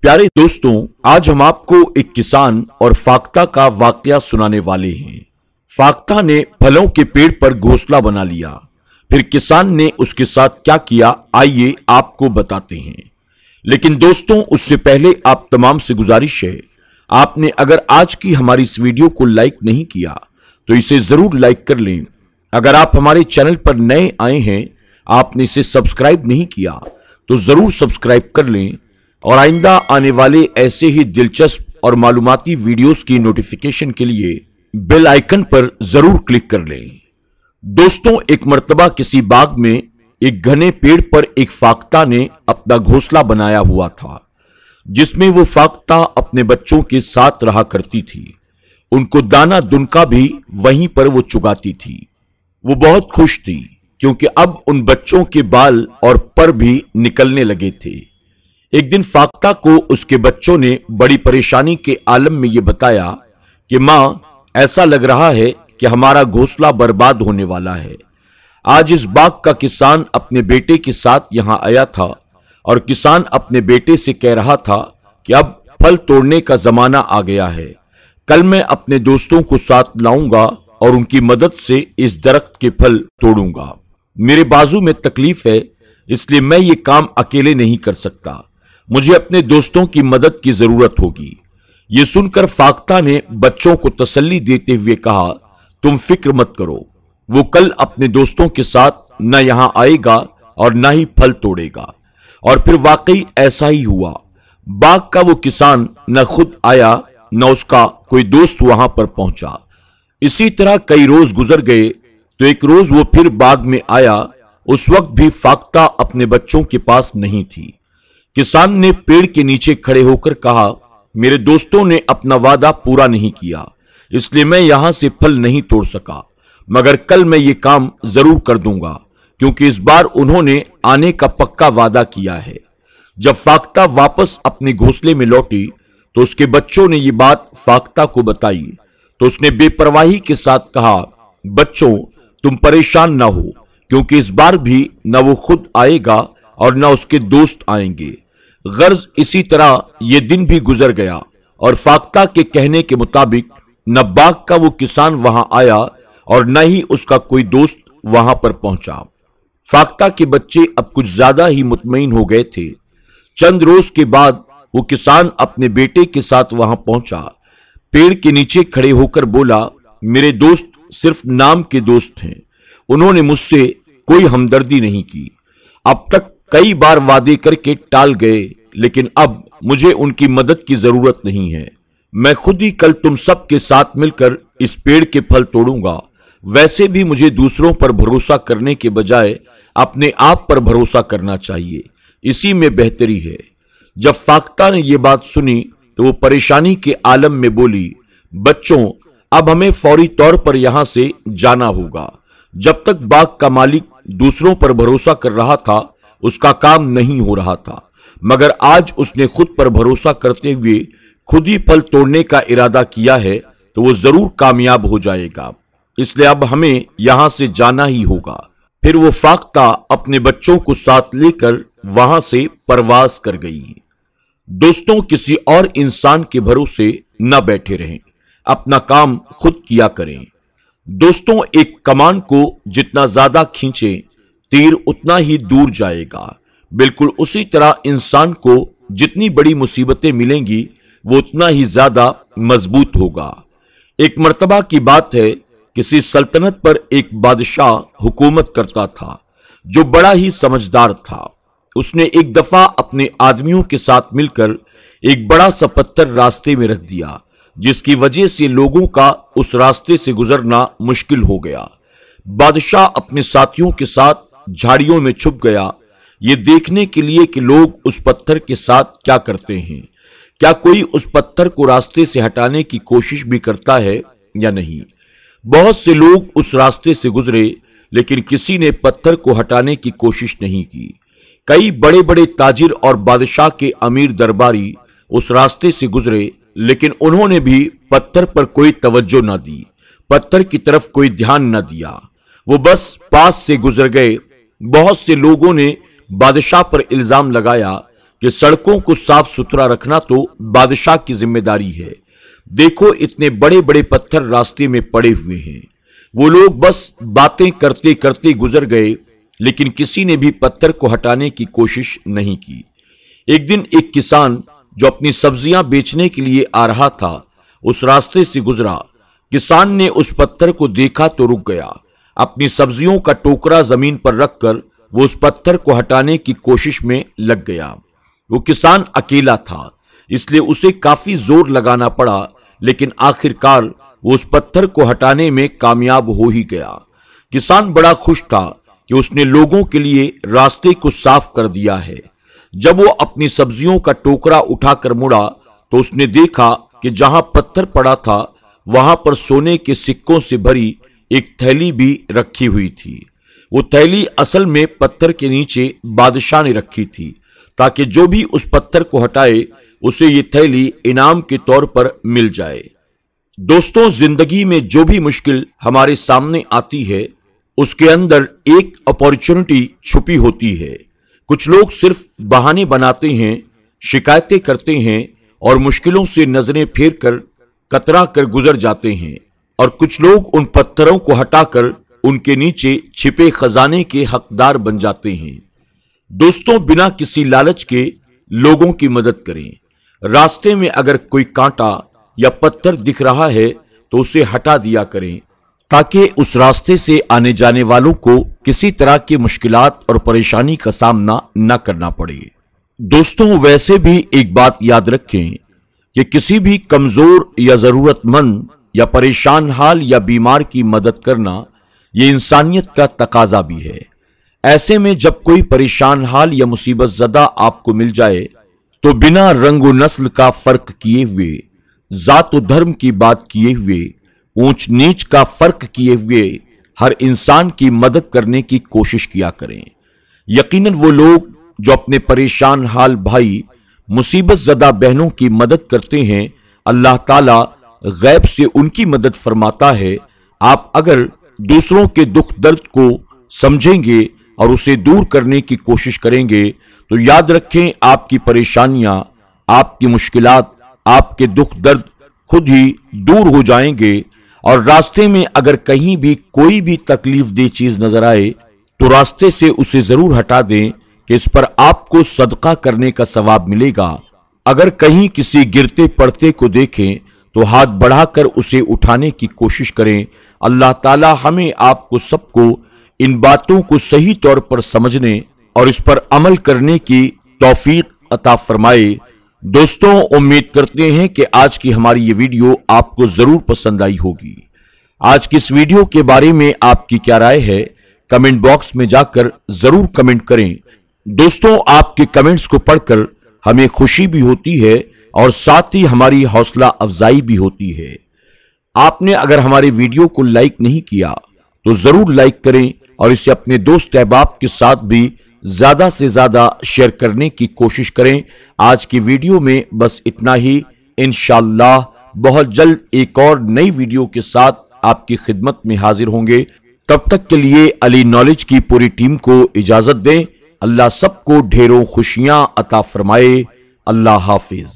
प्यारे दोस्तों, आज हम आपको एक किसान और फाख्ता का वाकया सुनाने वाले हैं। फाख्ता ने फलों के पेड़ पर घोंसला बना लिया। फिर किसान ने उसके साथ क्या किया, आइए आपको बताते हैं। लेकिन दोस्तों, उससे पहले आप तमाम से गुजारिश है, आपने अगर आज की हमारी इस वीडियो को लाइक नहीं किया तो इसे जरूर लाइक कर लें। अगर आप हमारे चैनल पर नए आए हैं, आपने इसे सब्सक्राइब नहीं किया तो जरूर सब्सक्राइब कर लें और आइंदा आने वाले ऐसे ही दिलचस्प और मालूमाती वीडियोस की नोटिफिकेशन के लिए बेल आइकन पर जरूर क्लिक कर लें। दोस्तों, एक मर्तबा किसी बाग में एक घने पेड़ पर एक फाख्ता ने अपना घोंसला बनाया हुआ था, जिसमें वो फाख्ता अपने बच्चों के साथ रहा करती थी। उनको दाना दुनका भी वहीं पर वो चुगाती थी। वो बहुत खुश थी क्योंकि अब उन बच्चों के बाल और पर भी निकलने लगे थे। एक दिन फाख्ता को उसके बच्चों ने बड़ी परेशानी के आलम में यह बताया कि मां, ऐसा लग रहा है कि हमारा घोंसला बर्बाद होने वाला है। आज इस बाग का किसान अपने बेटे के साथ यहां आया था और किसान अपने बेटे से कह रहा था कि अब फल तोड़ने का जमाना आ गया है। कल मैं अपने दोस्तों को साथ लाऊंगा और उनकी मदद से इस दरख्त के फल तोड़ूंगा। मेरे बाजू में तकलीफ है, इसलिए मैं ये काम अकेले नहीं कर सकता। मुझे अपने दोस्तों की मदद की जरूरत होगी। ये सुनकर फाख्ता ने बच्चों को तसल्ली देते हुए कहा, तुम फिक्र मत करो, वो कल अपने दोस्तों के साथ न यहां आएगा और न ही फल तोड़ेगा। और फिर वाकई ऐसा ही हुआ। बाग का वो किसान न खुद आया न उसका कोई दोस्त वहां पर पहुंचा। इसी तरह कई रोज गुजर गए तो एक रोज वो फिर बाग में आया। उस वक्त भी फाख्ता अपने बच्चों के पास नहीं थी। किसान ने पेड़ के नीचे खड़े होकर कहा, मेरे दोस्तों ने अपना वादा पूरा नहीं किया, इसलिए मैं यहां से फल नहीं तोड़ सका, मगर कल मैं ये काम जरूर कर दूंगा क्योंकि इस बार उन्होंने आने का पक्का वादा किया है। जब फाख्ता वापस अपने घोंसले में लौटी तो उसके बच्चों ने ये बात फाख्ता को बताई तो उसने बेपरवाही के साथ कहा, बच्चों, तुम परेशान ना हो क्योंकि इस बार भी न वो खुद आएगा और न उसके दोस्त आएंगे। गर्ज इसी तरह ये दिन भी गुजर गया और फाख्ता के कहने के मुताबिक न बाग का वो किसान वहां आया और न ही उसका कोई दोस्त वहां पर पहुंचा। फाख्ता के बच्चे अब कुछ ज्यादा ही मुतमईन हो गए थे। चंद रोज के बाद वो किसान अपने बेटे के साथ वहां पहुंचा। पेड़ के नीचे खड़े होकर बोला, मेरे दोस्त सिर्फ नाम के दोस्त हैं, उन्होंने मुझसे कोई हमदर्दी नहीं की। अब तक कई बार वादे करके टाल गए, लेकिन अब मुझे उनकी मदद की जरूरत नहीं है। मैं खुद ही कल तुम सब के साथ मिलकर इस पेड़ के फल तोड़ूंगा। वैसे भी मुझे दूसरों पर भरोसा करने के बजाय अपने आप पर भरोसा करना चाहिए, इसी में बेहतरी है। जब फाख्ता ने यह बात सुनी तो वो परेशानी के आलम में बोली, बच्चों, अब हमें फौरी तौर पर यहां से जाना होगा। जब तक बाग का मालिक दूसरों पर भरोसा कर रहा था उसका काम नहीं हो रहा था, मगर आज उसने खुद पर भरोसा करते हुए खुद ही फल तोड़ने का इरादा किया है तो वो जरूर कामयाब हो जाएगा। इसलिए अब हमें यहां से जाना ही होगा। फिर वो फाख्ता अपने बच्चों को साथ लेकर वहां से परवास कर गई। दोस्तों, किसी और इंसान के भरोसे न बैठे रहें, अपना काम खुद किया करें। दोस्तों, एक कमान को जितना ज्यादा खींचे तीर उतना ही दूर जाएगा। बिल्कुल उसी तरह इंसान को जितनी बड़ी मुसीबतें मिलेंगी वो उतना ही ज्यादा मजबूत होगा। एक मर्तबा की बात है, किसी सल्तनत पर एक बादशाह हुकूमत करता था जो बड़ा ही समझदार था। उसने एक दफा अपने आदमियों के साथ मिलकर एक बड़ा सा पत्थर रास्ते में रख दिया, जिसकी वजह से लोगों का उस रास्ते से गुजरना मुश्किल हो गया। बादशाह अपने साथियों के साथ झाड़ियों में छुप गया, ये देखने के लिए कि लोग उस पत्थर के साथ क्या करते हैं। क्या कोई उस पत्थर को रास्ते से हटाने की कोशिश भी करता है या नहीं। बहुत से लोग उस रास्ते से गुजरे, लेकिन किसी ने पत्थर को हटाने की कोशिश नहीं की। कई बड़े बड़े ताजिर और बादशाह के अमीर दरबारी उस रास्ते से गुजरे, लेकिन उन्होंने भी पत्थर पर कोई तवज्जो न दी, पत्थर की तरफ कोई ध्यान न दिया। वो बस पास से गुजर गए। बहुत से लोगों ने बादशाह पर इल्जाम लगाया कि सड़कों को साफ सुथरा रखना तो बादशाह की जिम्मेदारी है। देखो इतने बड़े बड़े पत्थर रास्ते में पड़े हुए हैं। वो लोग बस बातें करते करते गुजर गए, लेकिन किसी ने भी पत्थर को हटाने की कोशिश नहीं की। एक दिन एक किसान जो अपनी सब्जियां बेचने के लिए आ रहा था, उस रास्ते से गुजरा। किसान ने उस पत्थर को देखा तो रुक गया। अपनी सब्जियों का टोकरा जमीन पर रखकर वो उस पत्थर को हटाने की कोशिश में लग गया। वो किसान अकेला था, इसलिए उसे काफी जोर लगाना पड़ा, लेकिन आखिरकार वो उस पत्थर को हटाने में कामयाब हो ही गया। किसान बड़ा खुश था कि उसने लोगों के लिए रास्ते को साफ कर दिया है। जब वो अपनी सब्जियों का टोकरा उठाकर मुड़ा तो उसने देखा कि जहां पत्थर पड़ा था वहां पर सोने के सिक्कों से भरी एक थैली भी रखी हुई थी। वो थैली असल में पत्थर के नीचे बादशाह ने रखी थी, ताकि जो भी उस पत्थर को हटाए उसे ये थैली इनाम के तौर पर मिल जाए। दोस्तों, जिंदगी में जो भी मुश्किल हमारे सामने आती है उसके अंदर एक अपॉर्चुनिटी छुपी होती है। कुछ लोग सिर्फ बहाने बनाते हैं, शिकायतें करते हैं और मुश्किलों से नजरें फेर कर कतरा कर गुजर जाते हैं, और कुछ लोग उन पत्थरों को हटाकर उनके नीचे छिपे खजाने के हकदार बन जाते हैं। दोस्तों, बिना किसी लालच के लोगों की मदद करें। रास्ते में अगर कोई कांटा या पत्थर दिख रहा है तो उसे हटा दिया करें, ताकि उस रास्ते से आने जाने वालों को किसी तरह की मुश्किलात और परेशानी का सामना न करना पड़े। दोस्तों, वैसे भी एक बात याद रखें कि किसी भी कमजोर या जरूरतमंद या परेशान हाल या बीमार की मदद करना ये इंसानियत का तकाजा भी है। ऐसे में जब कोई परेशान हाल या मुसीबत ज़दा आपको मिल जाए तो बिना रंग व नस्ल का फर्क किए हुए, जात व धर्म की बात किए हुए, ऊंच नीच का फर्क किए हुए हर इंसान की मदद करने की कोशिश किया करें। यकीनन वो लोग जो अपने परेशान हाल भाई, मुसीबत ज़दा बहनों की मदद करते हैं, अल्लाह ताला गैब से उनकी मदद फरमाता है। आप अगर दूसरों के दुख दर्द को समझेंगे और उसे दूर करने की कोशिश करेंगे तो याद रखें, आपकी परेशानियां, आपकी मुश्किलात, आपके दुख दर्द खुद ही दूर हो जाएंगे। और रास्ते में अगर कहीं भी कोई भी तकलीफ दे चीज नजर आए तो रास्ते से उसे जरूर हटा दें कि इस पर आपको सदका करने का सवाब मिलेगा। अगर कहीं किसी गिरते पड़ते को देखें तो हाथ बढ़ाकर उसे उठाने की कोशिश करें। अल्लाह ताला हमें आपको सबको इन बातों को सही तौर पर समझने और इस पर अमल करने की तौफीक अता फरमाए। दोस्तों, उम्मीद करते हैं कि आज की हमारी ये वीडियो आपको जरूर पसंद आई होगी। आज की इस वीडियो के बारे में आपकी क्या राय है, कमेंट बॉक्स में जाकर जरूर कमेंट करें। दोस्तों, आपके कमेंट्स को पढ़कर हमें खुशी भी होती है और साथ ही हमारी हौसला अफजाई भी होती है। आपने अगर हमारे वीडियो को लाइक नहीं किया तो जरूर लाइक करें और इसे अपने दोस्त अहबाब के साथ भी ज्यादा से ज्यादा शेयर करने की कोशिश करें। आज की वीडियो में बस इतना ही। इंशाअल्लाह बहुत जल्द एक और नई वीडियो के साथ आपकी खिदमत में हाजिर होंगे। तब तक के लिए अली नॉलेज की पूरी टीम को इजाजत दें। अल्लाह सबको ढेरों खुशियां अता फरमाए। अल्लाह हाफिज।